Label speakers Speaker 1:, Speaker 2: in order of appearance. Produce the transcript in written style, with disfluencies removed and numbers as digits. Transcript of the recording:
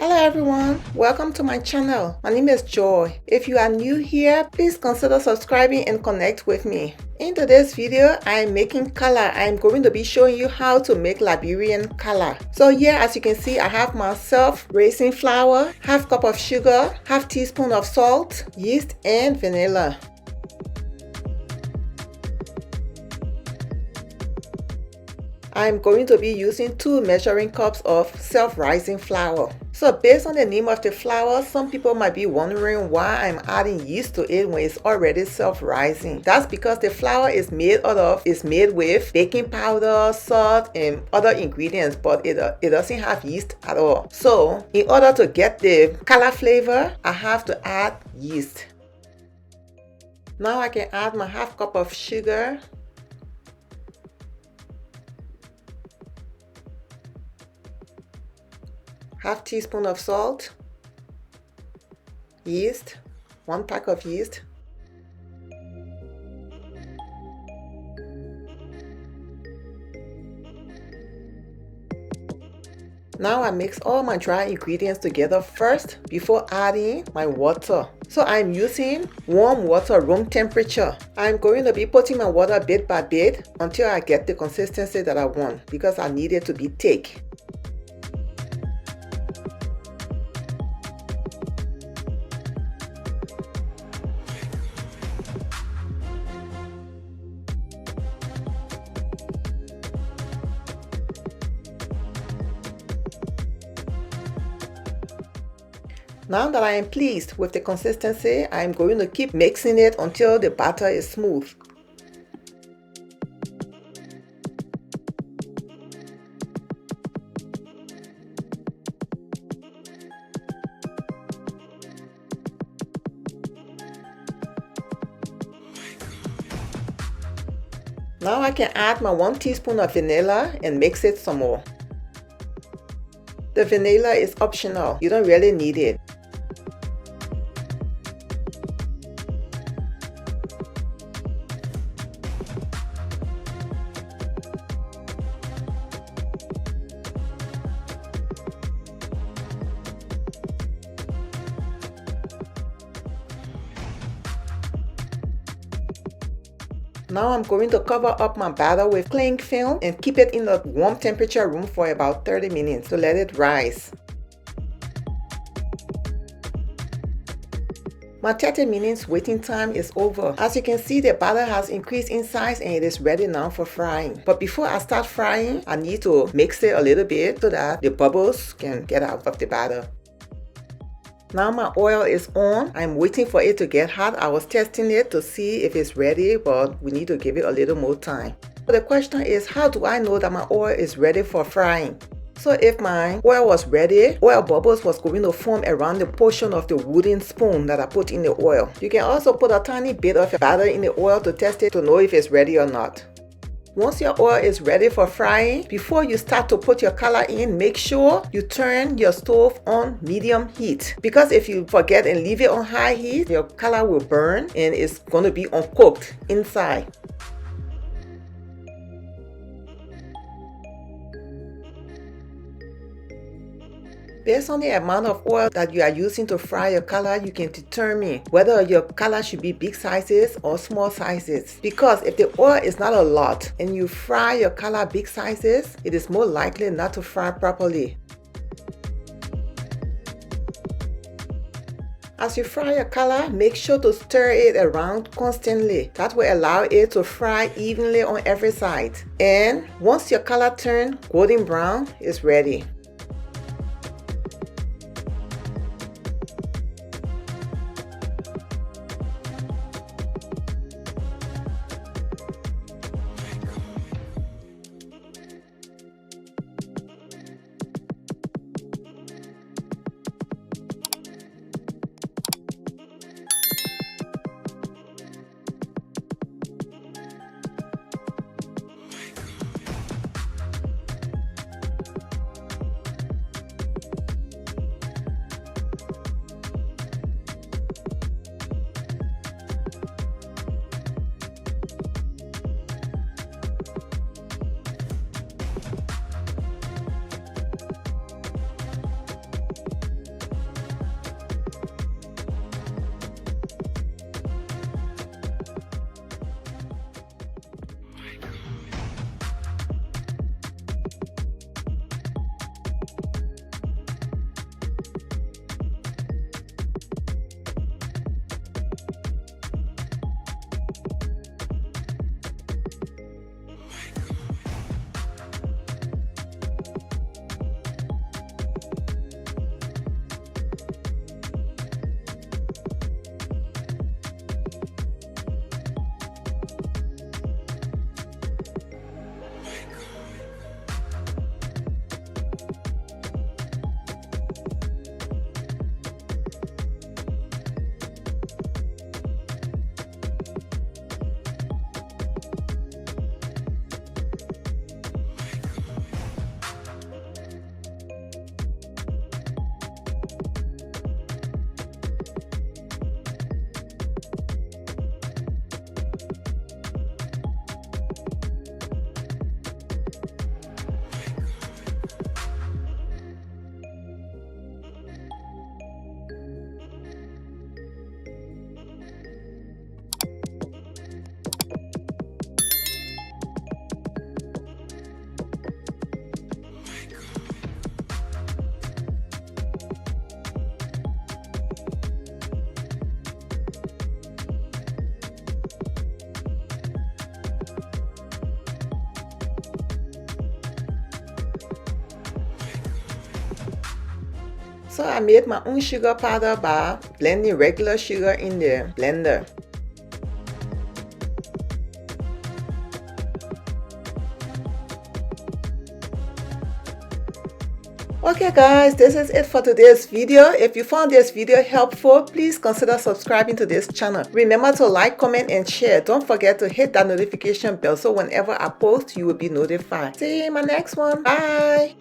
Speaker 1: Hello everyone, welcome to my channel. My name is Joy. If you are new here, please consider subscribing and connect with me. In today's video, I am making color. I am going to be showing you how to make Liberian color. So here, as you can see, I have my self-raising flour, half cup of sugar, half teaspoon of salt, yeast, and vanilla. I'm going to be using 2 measuring cups of self-rising flour. So based on the name of the flour, some people might be wondering why I'm adding yeast to it when it's already self-rising. That's because the flour is made with baking powder, salt, and other ingredients, but it doesn't have yeast at all. So in order to get the color flavor, I have to add yeast. Now I can add my half cup of sugar, half teaspoon of salt, yeast, 1 pack of yeast, now I mix all my dry ingredients together first before adding my water. So I'm using warm water, room temperature. I'm going to be putting my water bit by bit until I get the consistency that I want because I need it to be thick. Now that I am pleased with the consistency, I am going to keep mixing it until the batter is smooth. Now I can add my 1 teaspoon of vanilla and mix it some more. The vanilla is optional, you don't really need it. Now I'm going to cover up my batter with cling film and keep it in a warm temperature room for about 30 minutes to let it rise. My 30 minutes waiting time is over. As you can see, the batter has increased in size and it is ready now for frying. But before I start frying, I need to mix it a little bit so that the bubbles can get out of the batter. Now my oil is on. I'm waiting for it to get hot. I was testing it to see if it's ready, but we need to give it a little more time. So the question is, how do I know that my oil is ready for frying? So if my oil was ready, oil bubbles was going to form around the portion of the wooden spoon that I put in the oil. You can also put a tiny bit of batter in the oil to test it to know if it's ready or not. Once your oil is ready for frying, before you start to put your color in, make sure you turn your stove on medium heat. Because if you forget and leave it on high heat, your color will burn and it's going to be uncooked inside. Based on the amount of oil that you are using to fry your color, you can determine whether your color should be big sizes or small sizes. Because if the oil is not a lot and you fry your color big sizes, it is more likely not to fry properly. As you fry your color, make sure to stir it around constantly. That will allow it to fry evenly on every side. And once your color turns golden brown, it's ready. So I made my own sugar powder by blending regular sugar in the blender. Okay guys, this is it for today's video. If you found this video helpful, please consider subscribing to this channel. Remember to like, comment, and share. Don't forget to hit that notification bell so whenever I post, you will be notified. See you in my next one. Bye!